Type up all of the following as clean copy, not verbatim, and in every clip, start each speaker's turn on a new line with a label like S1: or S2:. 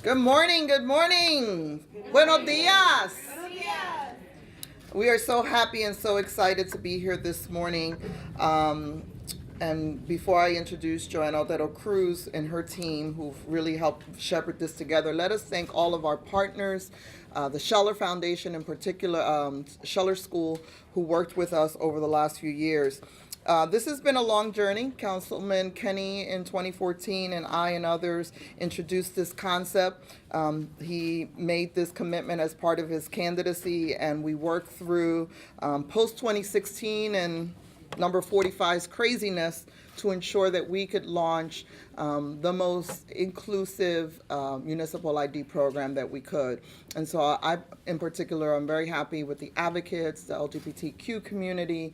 S1: Good morning, good morning. Buenos dias. We are so happy and so excited to be here this morning. And before I introduce Joanna Otero Cruz and her team, who've really helped shepherd this together, let us thank all of our partners, the Scheller Foundation in particular, Scheller School, who worked with us over the last few years. This has been a long journey. Councilman Kenny in 2014 and I and others introduced this concept. He made this commitment as part of his candidacy, and we worked through post-2016 and number 45's craziness to ensure that we could launch the most inclusive municipal ID program that we could. And so I, in particular, I'm very happy with the advocates, the LGBTQ community,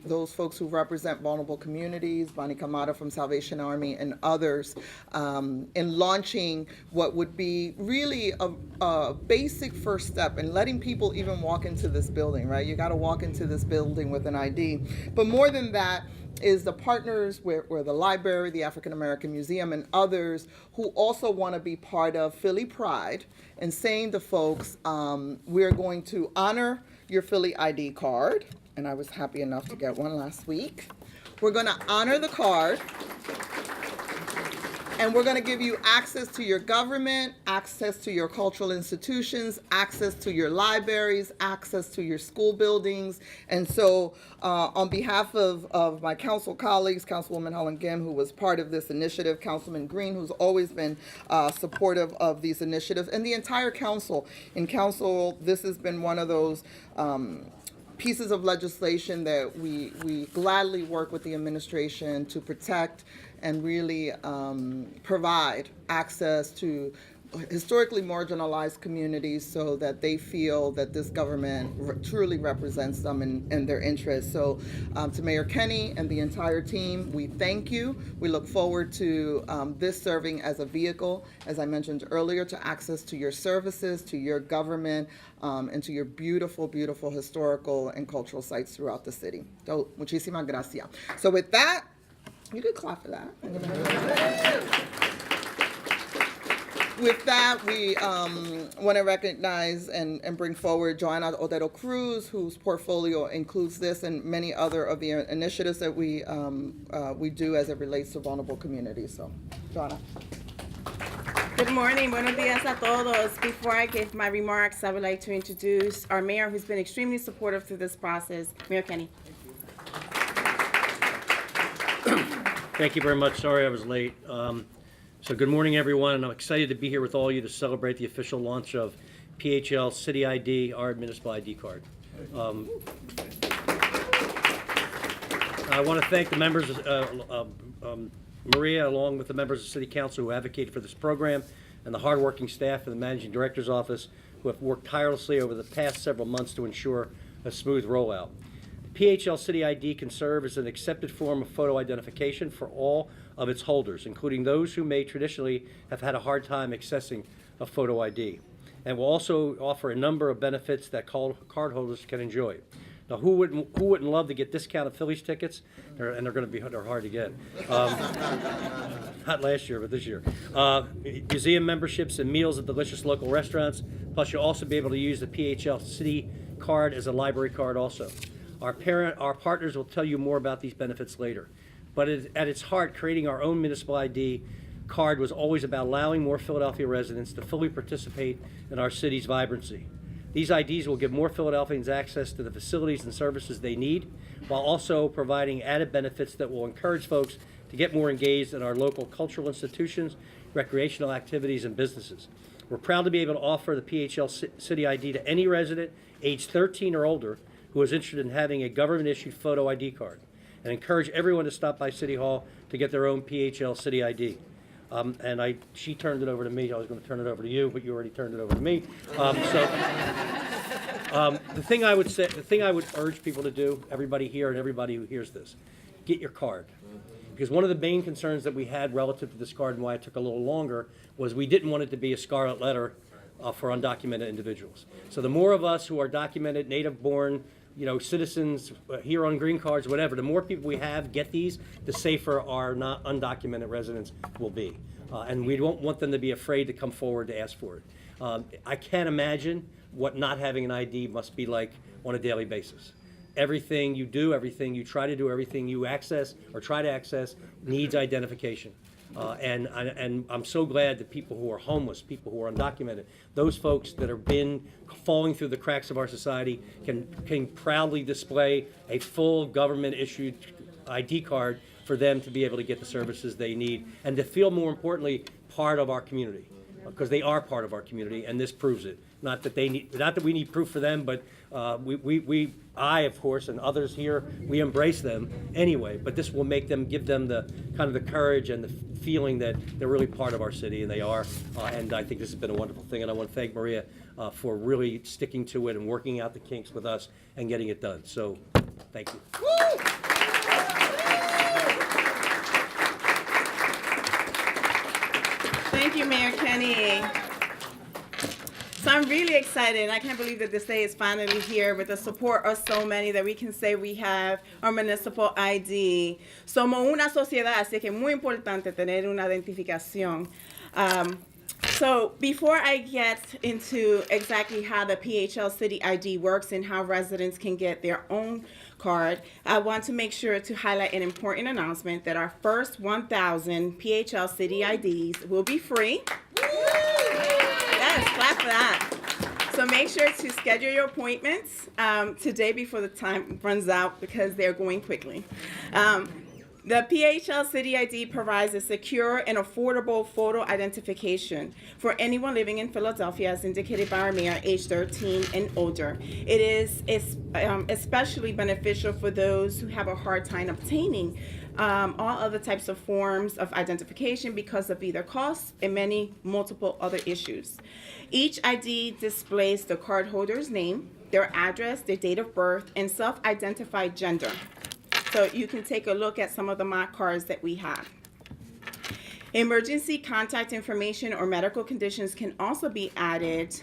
S1: those folks who represent vulnerable communities, Bonnie Kamada from Salvation Army and others, in launching what would be really a basic first step in letting people even walk into this building, right? You got to walk into this building with an ID. But more than that is the partners where the library, the African American Museum, and others who also want to be part of Philly Pride and saying to folks, we're going to honor your Philly ID card. And I was happy enough to get one last week. We're going to honor the card, and we're going to give you access to your government, access to your cultural institutions, access to your libraries, access to your school buildings. And so on behalf of my council colleagues, Councilwoman Helen Gim, who was part of this initiative, Councilman Green, who's always been supportive of these initiatives, and the entire council. In council, this has been one of those pieces of legislation that we gladly work with the administration to protect and really provide access to historically marginalized communities so that they feel that this government truly represents them and their interests. So to Mayor Kenny and the entire team, we thank you. We look forward to this serving as a vehicle, as I mentioned earlier, to access to your services, to your government, and to your beautiful, beautiful historical and cultural sites throughout the city. So, muchísimas gracias. So with that, you could clap for that. With that, we want to recognize and bring forward Joanna Otero Cruz, whose portfolio includes this and many other of the initiatives that we do as it relates to vulnerable communities. So, Joanna.
S2: Good morning, buenos dias a todos. Before I give my remarks, I would like to introduce our mayor, who's been extremely supportive through this process, Mayor Kenny.
S3: Thank you very much. Sorry I was late. So good morning, everyone, and I'm excited to be here with all of you to celebrate the official launch of PHL CityID, our municipal ID card. I want to thank the members, Maria, along with the members of City Council who advocated for this program, and the hardworking staff of the Managing Director's Office who have worked tirelessly over the past several months to ensure a smooth rollout. PHL CityID can serve as an accepted form of photo identification for all of its holders, including those who may traditionally have had a hard time accessing a photo ID, and will also offer a number of benefits that cardholders can enjoy. Now, who wouldn't love to get discounted Phillies tickets? They're hard to get. Not last year, but this year. Museum memberships and meals at delicious local restaurants. Plus, you'll also be able to use the PHL City card as a library card also. Our partners will tell you more about these benefits later. But at its heart, creating our own municipal ID card was always about allowing more Philadelphia residents to fully participate in our city's vibrancy. These IDs will give more Philadelphians access to the facilities and services they need, while also providing added benefits that will encourage folks to get more engaged in our local cultural institutions, recreational activities, and businesses. We're proud to be able to offer the PHL City ID to any resident age 13 or older who is interested in having a government-issued photo ID card, and encourage everyone to stop by City Hall to get their own PHL City ID. She turned it over to me. I was going to turn it over to you, but you already turned it over to me. The thing I would urge people to do, everybody here and everybody who hears this, get your card. Because one of the main concerns that we had relative to this card and why it took a little longer was we didn't want it to be a scarlet letter for undocumented individuals. So the more of us who are documented, native-born, citizens here on green cards, whatever, the more people we have get these, the safer our not undocumented residents will be. and we don't want them to be afraid to come forward to ask for it. I can't imagine what not having an ID must be like on a daily basis. Everything you do, everything you try to do, everything you access or try to access needs identification. And I'm so glad that people who are homeless, people who are undocumented, those folks that have been falling through the cracks of our society can proudly display a full government-issued ID card for them to be able to get the services they need and to feel, more importantly, part of our community, because they are part of our community, and this proves it. Not that we need proof for them, but I, of course, and others here, we embrace them anyway. But this will give them the kind of the courage and the feeling that they're really part of our city, and they are. And I think this has been a wonderful thing, and I want to thank Maria for really sticking to it and working out the kinks with us and getting it done. So, thank you.
S2: Thank you, Mayor Kenny. So I'm really excited, and I can't believe that this day is finally here with the support of so many that we can say we have our municipal ID. Somos una sociedad, así que es muy importante tener una identificación. So before I get into exactly how the PHL City ID works and how residents can get their own card, I want to make sure to highlight an important announcement that our first 1,000 PHL City IDs will be free. Yes, clap for that. So make sure to schedule your appointments today before the time runs out, because they're going quickly. The PHL City ID provides a secure and affordable photo identification for anyone living in Philadelphia, as indicated by our mayor, age 13 and older. It is especially beneficial for those who have a hard time obtaining all other types of forms of identification because of either costs and multiple other issues. Each ID displays the cardholder's name, their address, their date of birth, and self-identified gender. So you can take a look at some of the mock cards that we have. Emergency contact information or medical conditions can also be added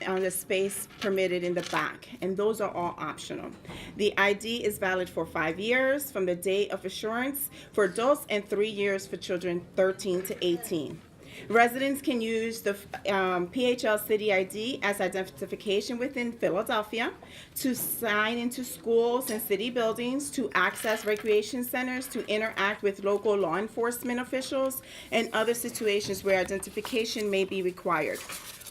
S2: on the space permitted in the back, and those are all optional. The ID is valid for 5 years from the date of issuance for adults and 3 years for children 13 to 18. Residents can use the PHL City ID as identification within Philadelphia, to sign into schools and city buildings, to access recreation centers, to interact with local law enforcement officials, and other situations where identification may be required.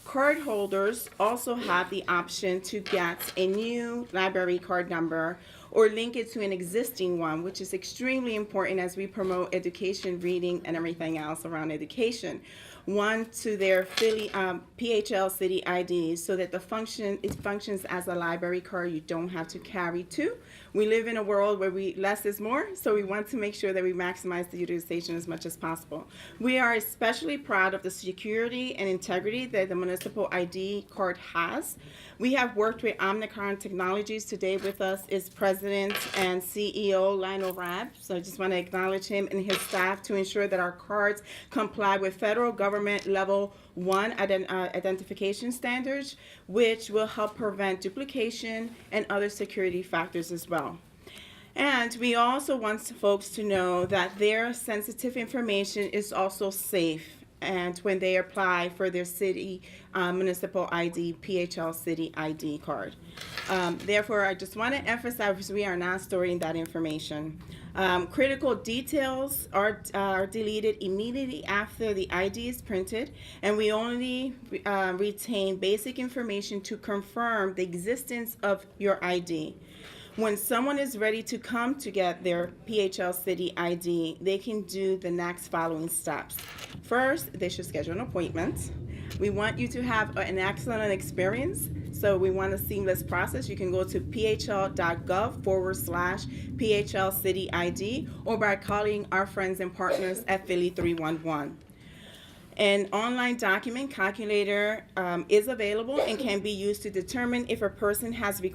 S2: Card holders also have the option to get a new library card number or link it to an existing one, which is extremely important as we promote education, reading, and everything else around education. One to their PHL City IDs, so that it functions as a library card you don't have to carry two. We live in a world where less is more, so we want to make sure that we maximize the utilization as much as possible. We are especially proud of the security and integrity that the municipal ID card has. We have worked with Omnicron Technologies. Today with us is President and CEO Lionel Rabb. So I just want to acknowledge him and his staff to ensure that our cards comply with federal government level 1 identification standards, which will help prevent duplication and other security factors as well. And we also want folks to know that their sensitive information is also safe, and when they apply for their city municipal ID, PHL City ID card. Therefore, I just want to emphasize we are not storing that information. Critical details are deleted immediately after the ID is printed, and we only retain basic information to confirm the existence of your ID. When someone is ready to come to get their PHL City ID, they can do the next following steps. First, they should schedule an appointment. We want you to have an excellent experience, so we want a seamless process. You can go to phl.gov/PHL City ID, or by calling our friends and partners at Philly 311. An online document calculator is available and can be used to determine if a person has the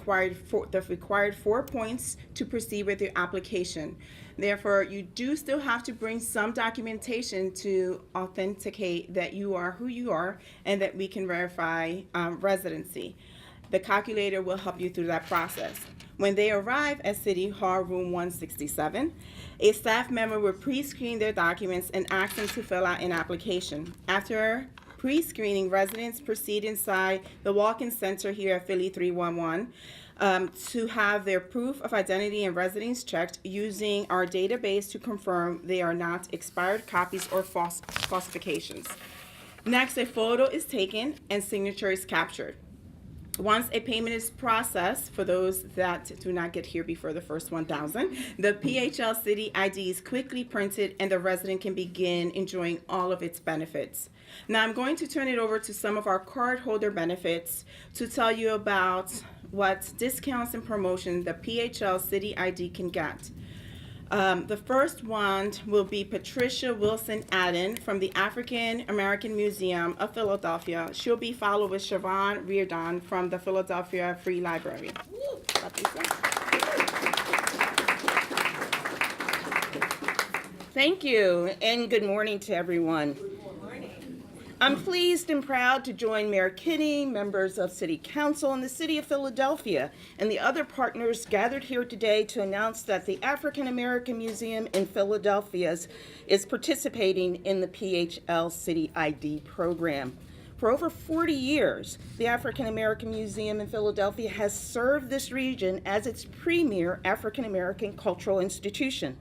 S2: required 4 points to proceed with your application. Therefore, you do still have to bring some documentation to authenticate that you are who you are and that we can verify residency. The calculator will help you through that process. When they arrive at City Hall Room 167, a staff member will pre-screen their documents and ask them to fill out an application. After pre-screening, residents proceed inside the walk-in center here at Philly 311 to have their proof of identity and residence checked using our database to confirm they are not expired copies or falsifications. Next, a photo is taken and signature is captured. Once a payment is processed, for those that do not get here before the first 1,000, the PHL City ID is quickly printed and the resident can begin enjoying all of its benefits. Now I'm going to turn it over to some of our cardholder benefits to tell you about what discounts and promotions the PHL City ID can get. The first one will be Patricia Wilson Adden from the African American Museum of Philadelphia. She'll be followed with Siobhan Reardon from the Philadelphia Free Library.
S4: Thank you, and good morning to everyone. I'm pleased and proud to join Mayor Kinney, members of City Council, and the City of Philadelphia, and the other partners gathered here today to announce that the African American Museum in Philadelphia is participating in the PHL City ID program. For over 40 years, the African American Museum in Philadelphia has served this region as its premier African American cultural institution.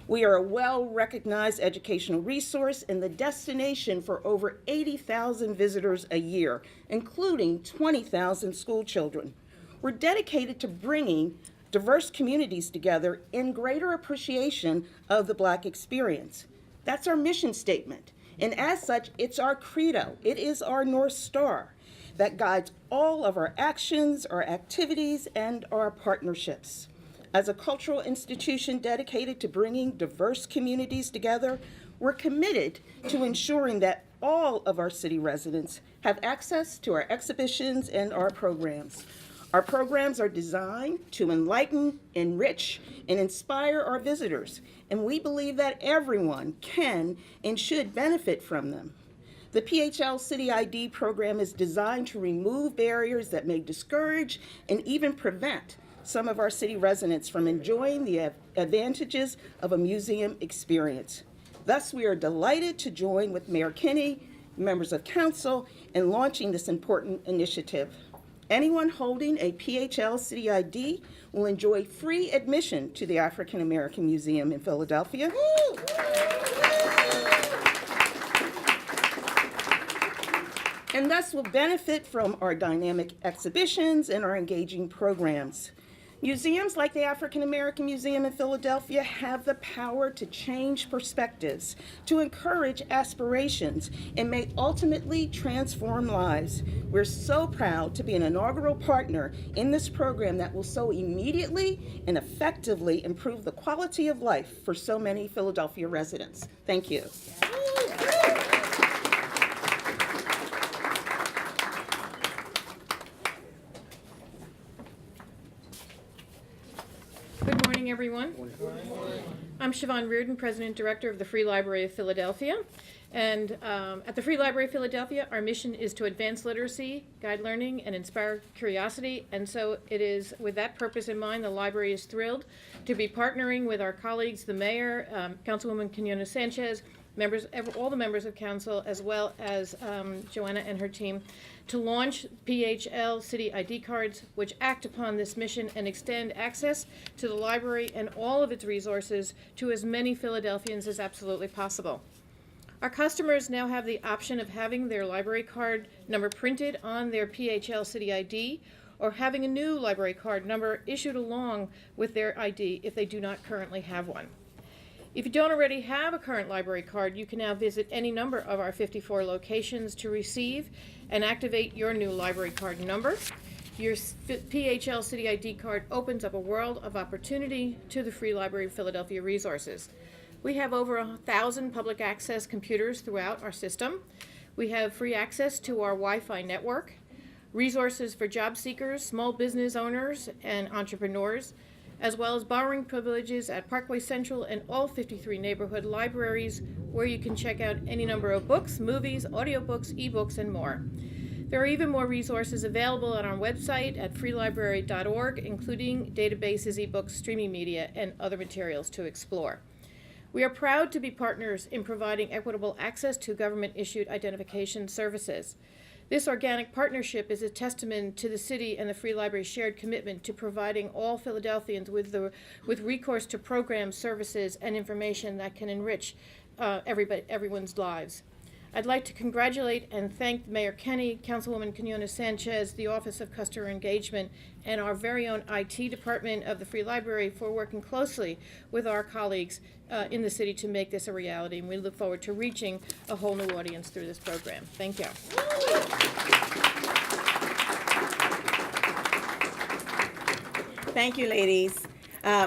S4: We are a well-recognized educational resource and the destination for over 80,000 visitors a year, including 20,000 school children. We're dedicated to bringing diverse communities together in greater appreciation of the Black experience. That's our mission statement, and as such, it's our credo. It is our North Star that guides all of our actions, our activities, and our partnerships. As a cultural institution dedicated to bringing diverse communities together, we're committed to ensuring that all of our city residents have access to our exhibitions and our programs. Our programs are designed to enlighten, enrich, and inspire our visitors, and we believe that everyone can and should benefit from them. The PHL City ID program is designed to remove barriers that may discourage and even prevent some of our city residents from enjoying the advantages of a museum experience. Thus, we are delighted to join with Mayor Kinney, members of council, in launching this important initiative. Anyone holding a PHL City ID will enjoy free admission to the African American Museum in Philadelphia. And thus will benefit from our dynamic exhibitions and our engaging programs. Museums like the African American Museum in Philadelphia have the power to change perspectives, to encourage aspirations, and may ultimately transform lives. We're so proud to be an inaugural partner in this program that will so immediately and effectively improve the quality of life for so many Philadelphia residents. Thank you.
S5: Good morning, everyone. I'm Siobhan Reardon, President Director of the Free Library of Philadelphia. And at the Free Library of Philadelphia, our mission is to advance literacy, guide learning, and inspire curiosity. And so it is with that purpose in mind, the library is thrilled to be partnering with our colleagues, the mayor, Councilwoman Quinones Sanchez, all the members of council, as well as Joanna and her team, to launch PHL City ID cards, which act upon this mission and extend access to the library and all of its resources to as many Philadelphians as absolutely possible. Our customers now have the option of having their library card number printed on their PHL City ID or having a new library card number issued along with their ID if they do not currently have one. If you don't already have a current library card, you can now visit any number of our 54 locations to receive and activate your new library card number. Your PHL City ID card opens up a world of opportunity to the Free Library of Philadelphia resources. We have over 1,000 public access computers throughout our system. We have free access to our Wi-Fi network, resources for job seekers, small business owners, and entrepreneurs, as well as borrowing privileges at Parkway Central and all 53 neighborhood libraries where you can check out any number of books, movies, audiobooks, ebooks, and more. There are even more resources available on our website at freelibrary.org, including databases, ebooks, streaming media, and other materials to explore. We are proud to be partners in providing equitable access to government-issued identification services. This organic partnership is a testament to the city and the Free Library's shared commitment to providing all Philadelphians with recourse to programs, services, and information that can enrich everyone's lives. I'd like to congratulate and thank Mayor Kenny, Councilwoman Quinones Sanchez, the Office of Customer Engagement, and our very own IT department of the Free Library for working closely with our colleagues in the city to make this a reality. And we look forward to reaching a whole new audience through this program. Thank you.
S4: Thank you, ladies.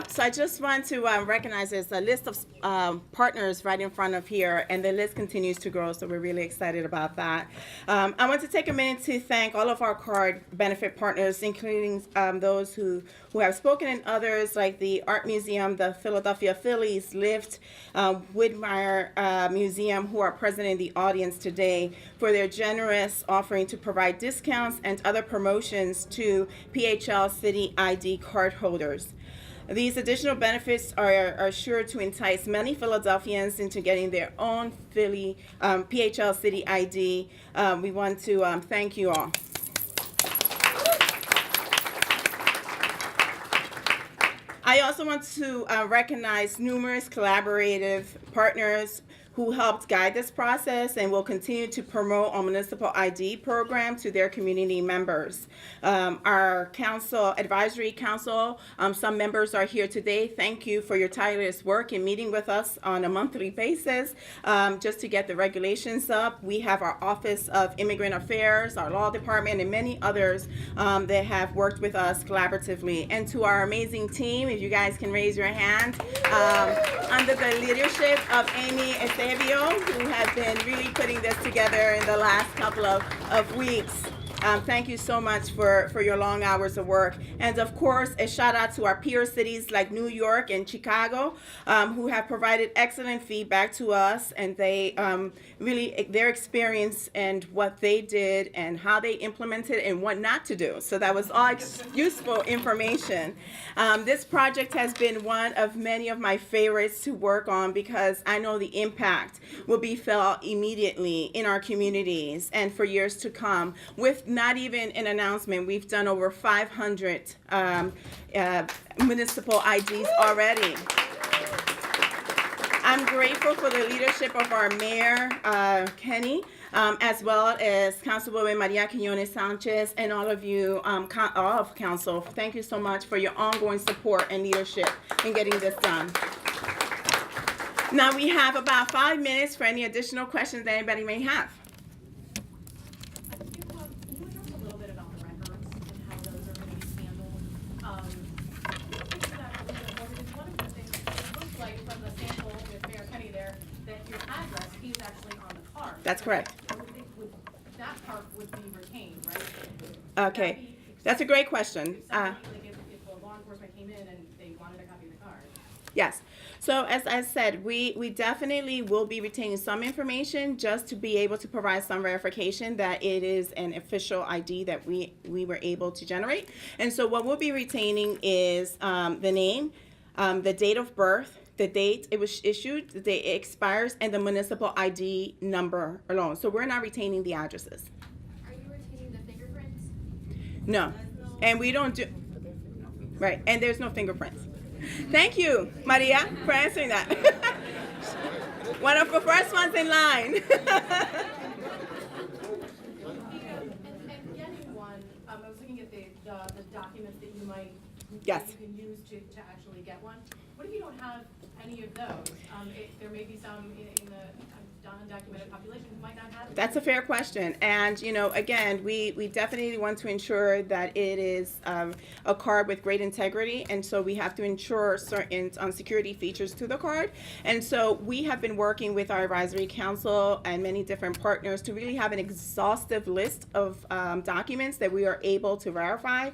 S4: So I just want to recognize there's a list of partners right in front of here, and the list continues to grow, so we're really excited about that. I want to take a minute to thank all of our card benefit partners, including those who have spoken, and others like the Art Museum, the Philadelphia Phillies, Lyft, Widmeyer Museum, who are present in the audience today, for their generous offering to provide discounts and other promotions to PHL CityID card holders. These additional benefits are sure to entice many Philadelphians into getting their own PHL CityID. We want to thank you all. I also want to recognize numerous collaborative partners who helped guide this process and will continue to promote our municipal ID program to their community members. Our council, advisory council, some members are here today. Thank you for your tireless work in meeting with us on a monthly basis just to get the regulations up. We have our Office of Immigrant Affairs, our law department, and many others that have worked with us collaboratively. And to our amazing team, if you guys can raise your hand, under the leadership of Amy Estevio, who has been really putting this together in the last couple of weeks. Thank you so much for your long hours of work. And of course, a shout out to our peer cities like New York and Chicago, who have provided excellent feedback to us, and they really, their experience and what they did and how they implemented and what not to do. So that was all useful information. This project has been one of many of my favorites to work on because I know the impact will be felt immediately in our communities and for years to come. With not even an announcement, we've done over 500 municipal IDs already. I'm grateful for the leadership of our mayor, Kenny, as well as Councilwoman Maria Quinones Sanchez, and all of you, all of council. Thank you so much for your ongoing support and leadership in getting this done. Now we have about 5 minutes for any additional questions that anybody may have. That's correct.
S5: That part would be retained, right?
S4: Okay, that's a great question.
S5: Like if a law enforcement came in and they wanted a copy of the card.
S4: Yes. So as I said, we definitely will be retaining some information just to be able to provide some verification that it is an official ID that we were able to generate. And so what we'll be retaining is the name, the date of birth, the date it was issued, the date it expires, and the municipal ID number alone. So we're not retaining the addresses.
S6: Are you retaining the fingerprints?
S4: No. And we don't do, right, and there's no fingerprints. Thank you, Maria, for answering that. One of the first ones in line.
S5: And getting one, I was looking at the documents that you might
S4: Yes.
S5: that you can use to actually get one. What if you don't have any of those? There may be some in the undocumented population who might not have it.
S4: That's a fair question. And, you know, again, we definitely want to ensure that it is a card with great integrity. And so we have to ensure certain security features to the card. And so we have been working with our advisory council and many different partners to really have an exhaustive list of documents that we are able to verify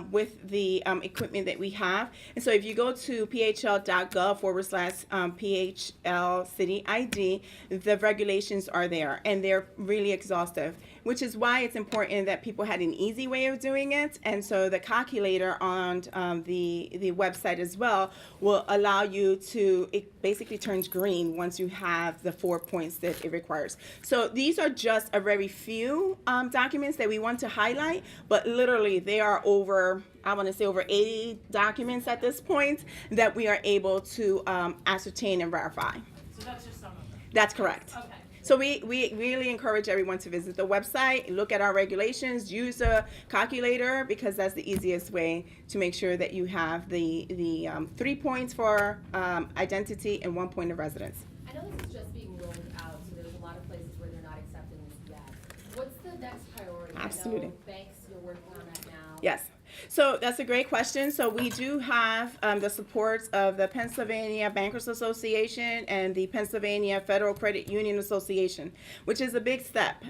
S4: with the equipment that we have. And so if you go to phl.gov/PHL City ID,
S2: the regulations are there, and they're really exhaustive, which is why it's important that people had an easy way of doing it. And so the calculator on the website as well will allow you to, it basically turns green once you have the 4 points that it requires. So these are just a very few documents that we want to highlight, but literally they are over, I want to say over 80 documents at this point that we are able to ascertain and verify.
S7: So that's just some of them.
S2: That's correct.
S7: Okay.
S2: So we really encourage everyone to visit the website, look at our regulations, use a calculator, because that's the easiest way to make sure that you have the 3 points for identity and 1 point of residence.
S6: I know this is just being rolled out, so there's a lot of places where they're not accepting this yet. What's the next priority?
S2: Absolutely.
S6: I know banks, you're working on that now.
S2: Yes. So that's a great question. So we do have the support of the Pennsylvania Bankers Association and the Pennsylvania Federal Credit Union Association, which is a big step,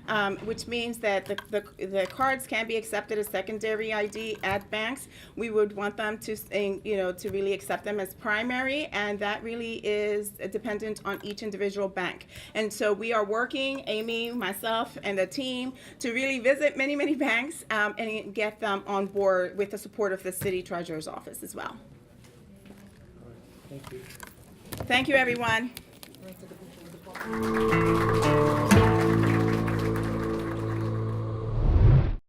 S2: which means that the cards can be accepted as secondary ID at banks. We would want them to, to really accept them as primary, and that really is dependent on each individual bank. And so we are working, Amy, myself, and the team, to really visit many, many banks and get them on board with the support of the city treasurer's office as well.
S3: Thank you.
S2: Thank you, everyone.